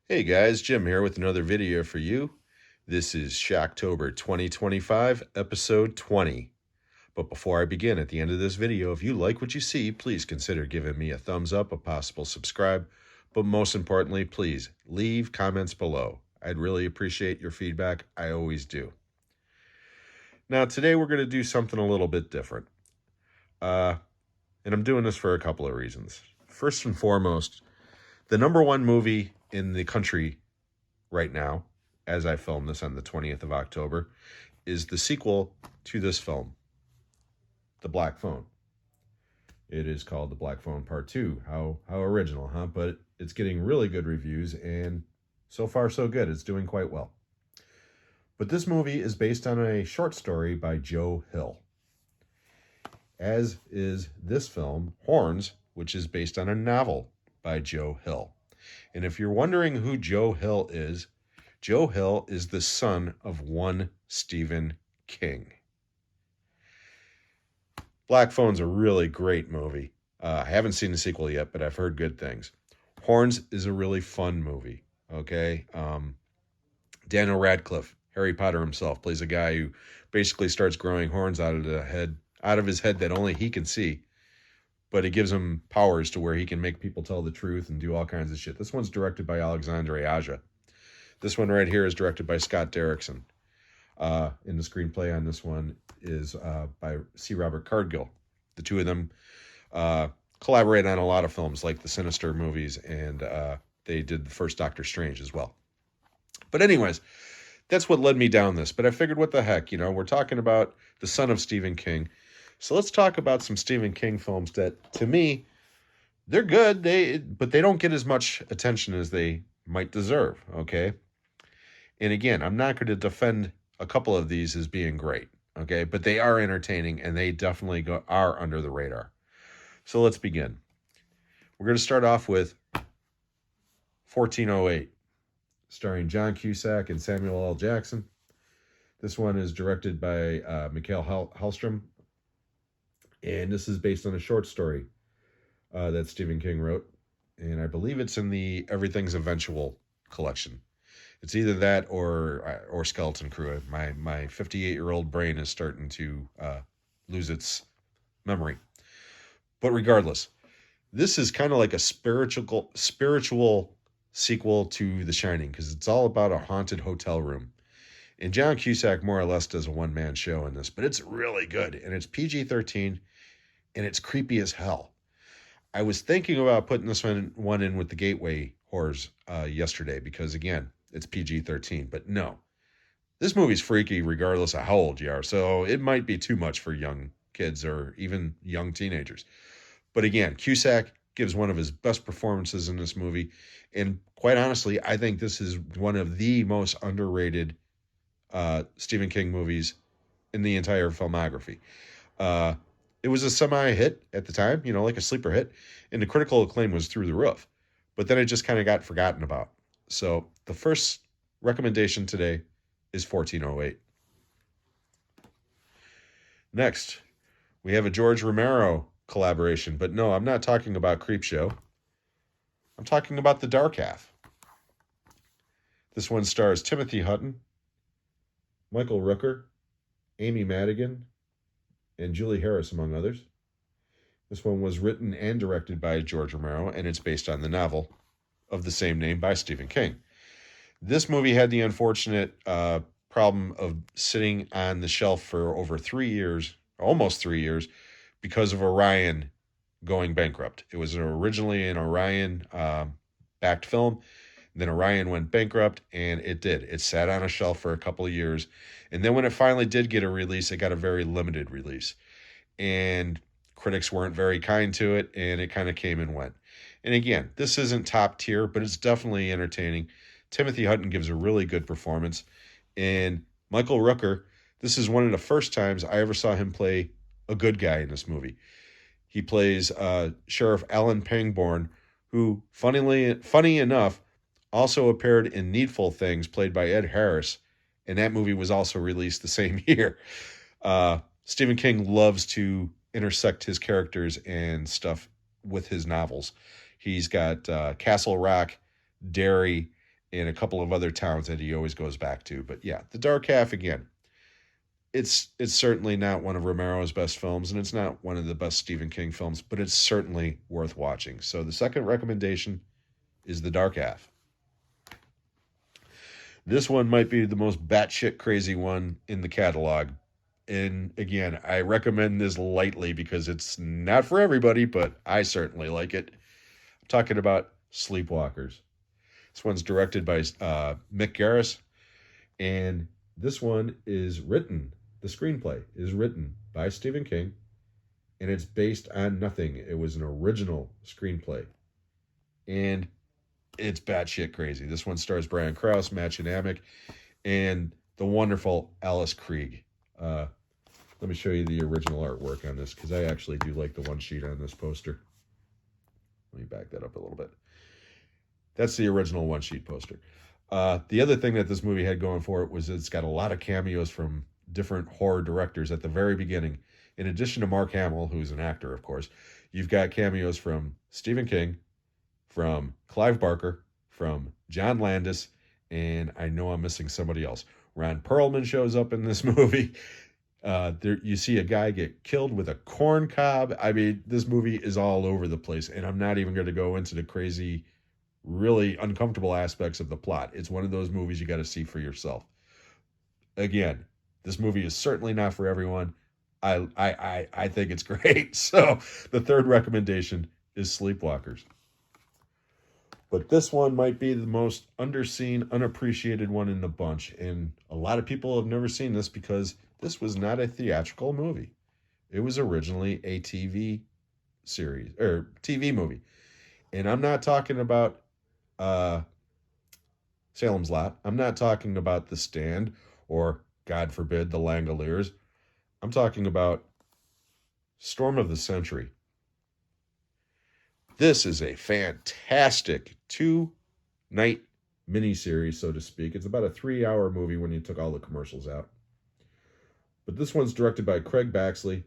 Hey guys, Jim here with another video for you. This is Shocktober 2025, episode 20. But before I begin, at the end of this video, if you like what you see, please consider giving me a thumbs up, a possible subscribe, but most importantly, please leave comments below. I'd really appreciate your feedback. I always do. Now, today we're going to do something a little bit different. And I'm doing this for a couple of reasons. First and foremost, the number one movie in the country right now, as I film this on the 20th of October, is the sequel to this film, The Black Phone. It is called The Black Phone Part 2. How original, huh? But it's getting really good reviews, and so far so good. It's doing quite well. But this movie is based on a short story by Joe Hill, as is this film, Horns, which is based on a novel by Joe Hill. And if you're wondering who Joe Hill is the son of one Stephen King. Black Phone's a really great movie. I haven't seen the sequel yet, but I've heard good things. Horns is a really fun movie, okay? Daniel Radcliffe, Harry Potter himself, plays a guy who basically starts growing horns out of his head that only he can see. But it gives him powers to where he can make people tell the truth and do all kinds of shit. This one's directed by Alexandre Aja. This one right here is directed by Scott Derrickson. And the screenplay on this one is by C. Robert Cargill. The two of them collaborate on a lot of films like the Sinister movies, and they did the first Doctor Strange as well. But anyways, that's what led me down this. But I figured, what the heck, we're talking about the son of Stephen King. So let's talk about some Stephen King films that, to me, they're good, but they don't get as much attention as they might deserve, okay? And again, I'm not going to defend a couple of these as being great, okay? But they are entertaining, and they definitely are under the radar. So let's begin. We're going to start off with 1408, starring John Cusack and Samuel L. Jackson. This one is directed by Mikael Hallstrom, and this is based on a short story that Stephen King wrote, and I believe it's in the Everything's Eventual collection. It's either that or Skeleton Crew. My 58-year-old brain is starting to lose its memory. But regardless, this is kind of like a spiritual sequel to The Shining, because it's all about a haunted hotel room. And John Cusack more or less does a one-man show in this, but it's really good, and it's PG-13, and it's creepy as hell. I was thinking about putting this one in with the Gateway Horrors yesterday, because again, it's PG-13, but no. This movie's freaky regardless of how old you are, so it might be too much for young kids or even young teenagers. But again, Cusack gives one of his best performances in this movie, and quite honestly, I think this is one of the most underrated Stephen King movies in the entire filmography. It was a semi-hit at the time, like a sleeper hit, and the critical acclaim was through the roof. But then it just kind of got forgotten about. So the first recommendation today is 1408. Next, we have a George Romero collaboration. But no, I'm not talking about Creepshow. I'm talking about The Dark Half. This one stars Timothy Hutton, Michael Rooker, Amy Madigan, and Julie Harris, among others. This one was written and directed by George Romero, and it's based on the novel of the same name by Stephen King. This movie had the unfortunate problem of sitting on the shelf for over 3 years, almost 3 years, because of Orion going bankrupt. It was originally an Orion-backed film. Then Orion went bankrupt, and it did. It sat on a shelf for a couple of years. And then when it finally did get a release, it got a very limited release. And critics weren't very kind to it, and it kind of came and went. And again, this isn't top tier, but it's definitely entertaining. Timothy Hutton gives a really good performance. And Michael Rooker, this is one of the first times I ever saw him play a good guy in this movie. He plays Sheriff Alan Pangborn, who, funny enough, also appeared in Needful Things, played by Ed Harris, and that movie was also released the same year. Stephen King loves to intersect his characters and stuff with his novels. He's got Castle Rock, Derry, and a couple of other towns that he always goes back to. But yeah, The Dark Half, again, it's certainly not one of Romero's best films, and it's not one of the best Stephen King films, but it's certainly worth watching. So the second recommendation is The Dark Half. This one might be the most batshit crazy one in the catalog. And again, I recommend this lightly because it's not for everybody, but I certainly like it. I'm talking about Sleepwalkers. This one's directed by Mick Garris, and this one is written, the screenplay is written by Stephen King, and it's based on nothing. It was an original screenplay. And it's batshit crazy. This one stars Bryan Krause, Matt Amick, and the wonderful Alice Krieg. Let me show you the original artwork on this, because I actually do like the one sheet on this poster. Let me back that up a little bit. That's the original one sheet poster. The other thing that this movie had going for it was it's got a lot of cameos from different horror directors at the very beginning. In addition to Mark Hamill, who's an actor, of course, you've got cameos from Stephen King, from Clive Barker, from John Landis, and I know I'm missing somebody else. Ron Perlman shows up in this movie. There, you see a guy get killed with a corn cob. I mean, this movie is all over the place, and I'm not even going to go into the crazy, really uncomfortable aspects of the plot. It's one of those movies you got to see for yourself. Again, this movie is certainly not for everyone. I think it's great. So the third recommendation is Sleepwalkers. But this one might be the most underseen, unappreciated one in the bunch. And a lot of people have never seen this because this was not a theatrical movie. It was originally a TV series, or TV movie. And I'm not talking about Salem's Lot. I'm not talking about The Stand or, God forbid, The Langoliers. I'm talking about Storm of the Century. This is a fantastic 2-night miniseries, so to speak. It's about a 3-hour movie when you took all the commercials out. But this one's directed by Craig Baxley,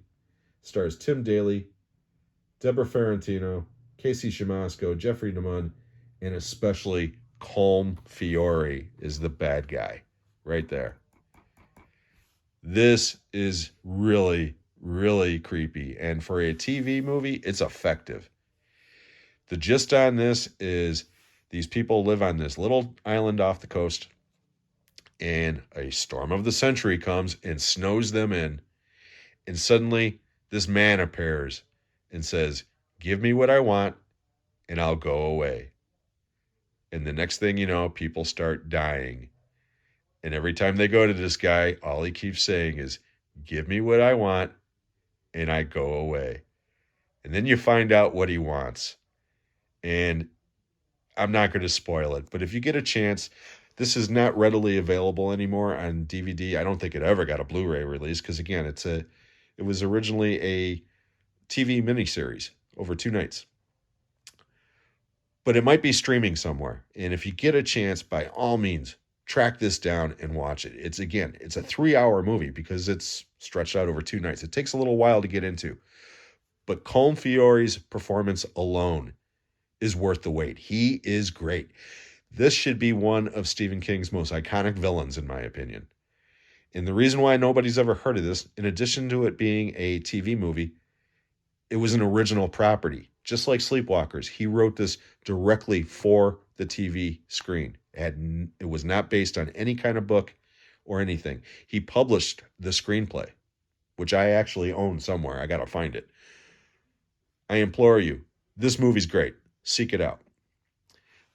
stars Tim Daly, Deborah Ferrantino, Casey Shamasco, Jeffrey DeMunn, and especially Colm Fiore is the bad guy right there. This is really, really creepy. And for a TV movie, it's effective. The gist on this is these people live on this little island off the coast, and a storm of the century comes and snows them in. And suddenly, this man appears and says, "Give me what I want, and I'll go away." And the next thing you know, people start dying. And every time they go to this guy, all he keeps saying is, "Give me what I want, and I go away." And then you find out what he wants. And I'm not going to spoil it, but if you get a chance, this is not readily available anymore on DVD. I don't think it ever got a Blu-ray release because, again, it was originally a TV miniseries over 2 nights. But it might be streaming somewhere. And if you get a chance, by all means, track this down and watch it. It's a 3-hour movie because it's stretched out over 2 nights. It takes a little while to get into. But Colm Fiore's performance alone is worth the wait. He is great. This should be one of Stephen King's most iconic villains, in my opinion. And the reason why nobody's ever heard of this, in addition to it being a TV movie, it was an original property. Just like Sleepwalkers, he wrote this directly for the TV screen. It was not based on any kind of book or anything. He published the screenplay, which I actually own somewhere. I got to find it. I implore you, this movie's great. Seek it out.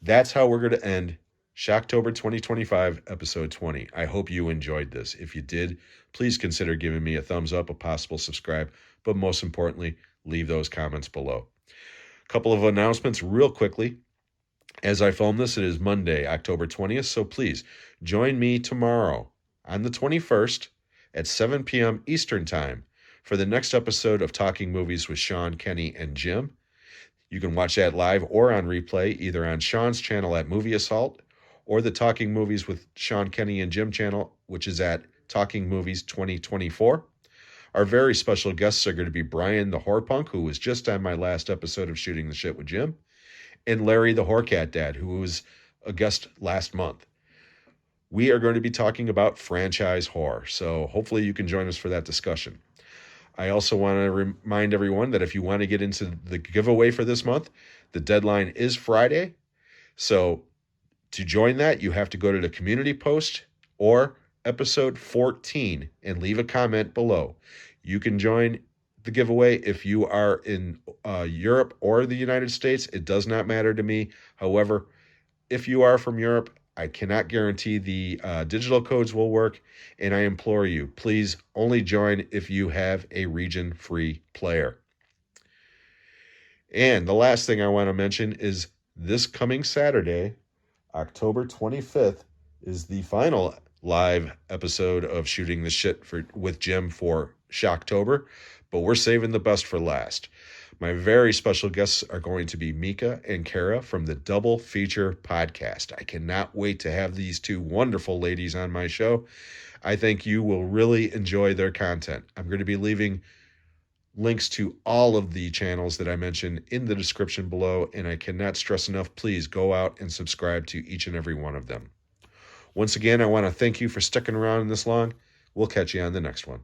That's how we're going to end Shocktober 2025, episode 20. I hope you enjoyed this. If you did, please consider giving me a thumbs up, a possible subscribe, but most importantly, leave those comments below. A couple of announcements real quickly. As I film this, it is Monday, October 20th, so please join me tomorrow on the 21st at 7 p.m. Eastern Time for the next episode of Talking Movies with Sean, Kenny, and Jim. You can watch that live or on replay, either on Sean's channel at Movie Assault or the Talking Movies with Sean, Kenny, and Jim channel, which is at Talking Movies 2024. Our very special guests are going to be Bryan the Horrorpunk, who was just on my last episode of Shooting the Shit with Jim, and Larry the Horcat Dad, who was a guest last month. We are going to be talking about franchise horror, so hopefully you can join us for that discussion. I also want to remind everyone that if you want to get into the giveaway for this month, the deadline is Friday. So to join that, you have to go to the community post or episode 14 and leave a comment below. You can join the giveaway if you are in Europe or the United States. It does not matter to me. However, if you are from Europe, I cannot guarantee the digital codes will work, and I implore you, please only join if you have a region-free player. And the last thing I want to mention is this coming Saturday, October 25th, is the final live episode of Shooting the Shit with Jim for Shocktober, but we're saving the best for last. My very special guests are going to be Meka and Kira from the Double Feature Podcast. I cannot wait to have these two wonderful ladies on my show. I think you will really enjoy their content. I'm going to be leaving links to all of the channels that I mentioned in the description below, and I cannot stress enough, please go out and subscribe to each and every one of them. Once again, I want to thank you for sticking around this long. We'll catch you on the next one.